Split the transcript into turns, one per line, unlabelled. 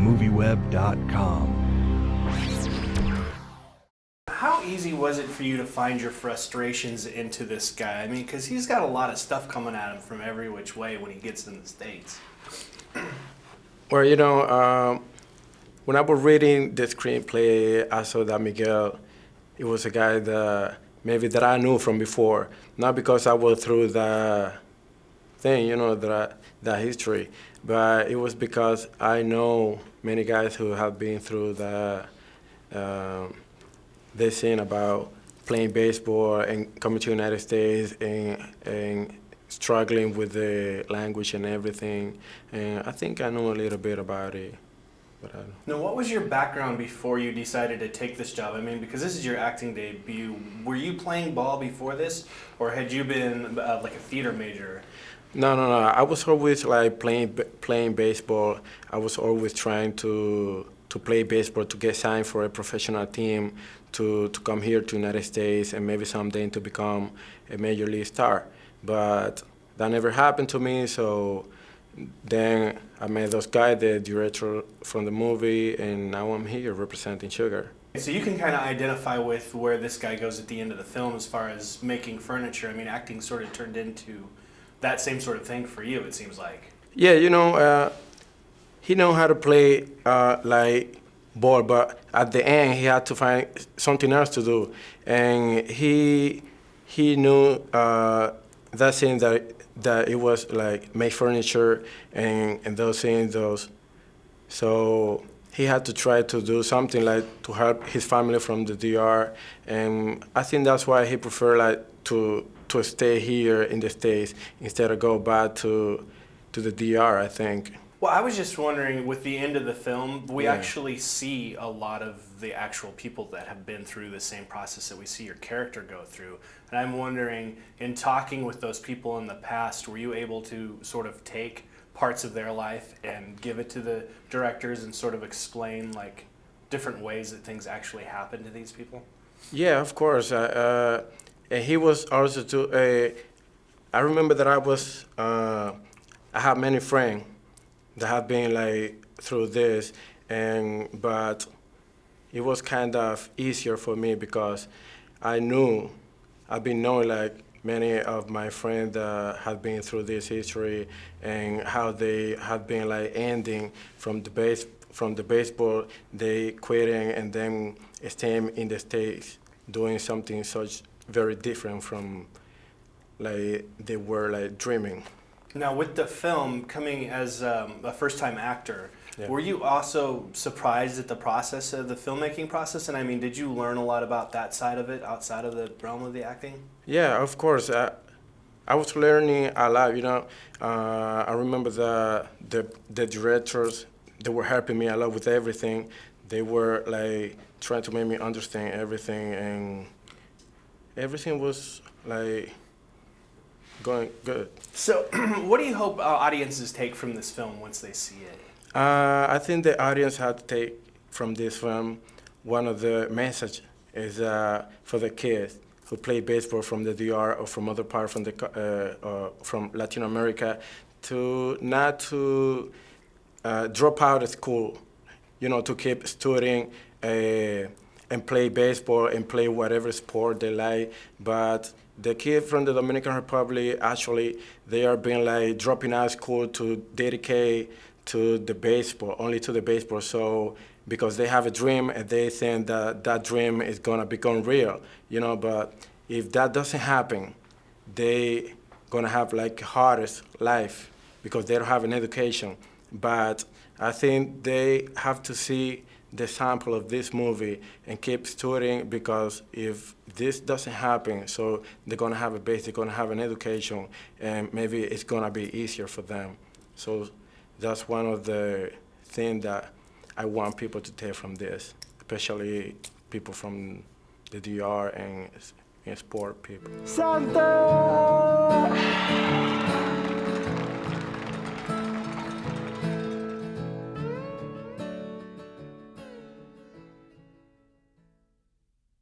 MovieWeb.com.
How easy was it for you to find your frustrations into this guy? I mean, because he's got a lot of stuff coming at him from every which way when he gets in the States.
Well, you know, when I was reading the screenplay, I saw that Miguel, he was a guy that maybe that I knew from before, not because I was through the thing, you know, that history, but it was because I know many guys who have been through this scene about playing baseball and coming to the United States and struggling with the language and everything. And I think I know a little bit about it. But I don't.
Now, what was your background before you decided to take this job? I mean, because this is your acting debut. Were you playing ball before this, or had you been like a theater major?
No. I was always like playing baseball. I was always trying to play baseball, to get signed for a professional team, to come here to the United States and maybe someday to become a major league star. But that never happened to me, so then I met those guys, the director from the movie, and now I'm here representing Sugar.
So you can kind of identify with where this guy goes at the end of the film as far as making furniture. I mean, acting sort of turned into that same sort of thing for you, it seems like.
Yeah, you know, he know how to play like ball, but at the end he had to find something else to do, and he knew that thing that it was like make furniture and those things, so he had to try to do something like to help his family from the DR, and I think that's why he preferred like to stay here in the States instead of go back to the DR, I think.
Well, I was just wondering, with the end of the film, we
Yeah.
actually see a lot of the actual people that have been through the same process that we see your character go through. And I'm wondering, in talking with those people in the past, were you able to sort of take parts of their life and give it to the directors and sort of explain like different ways that things actually happen to these people?
Yeah, of course. And he was also too. I remember that I had many friends that have been like through this, but it was kind of easier for me because I've been knowing like many of my friends that have been through this history and how they have been like ending from the baseball, they quitting and then staying in the States doing something such very different from like they were like dreaming.
Now, with the film coming as a first-time actor,
Yeah.
were you also surprised at the process of the filmmaking process? And I mean, did you learn a lot about that side of it outside of the realm of the acting?
Yeah, of course. I was learning a lot. You know, I remember the directors. They were helping me a lot with everything. They were like trying to make me understand everything, and everything was like going good.
So, what do you hope audiences take from this film once they see it?
I think the audience had to take from this film, one of the message is for the kids who play baseball from the DR or from other parts from Latin America, to not to drop out of school, you know, to keep studying and play baseball and play whatever sport they like, but the kids from the Dominican Republic, actually, they are being like dropping out of school to dedicate to the baseball, only to the baseball. So because they have a dream and they think that that dream is gonna become real, you know. But if that doesn't happen, they gonna have like hardest life because they don't have an education. But I think they have to see the sample of this movie and keep studying, because if this doesn't happen, so they're gonna have a base, they're gonna have an education, and maybe it's gonna be easier for them. So that's one of the things that I want people to take from this, especially people from the DR and sport people.
Santa!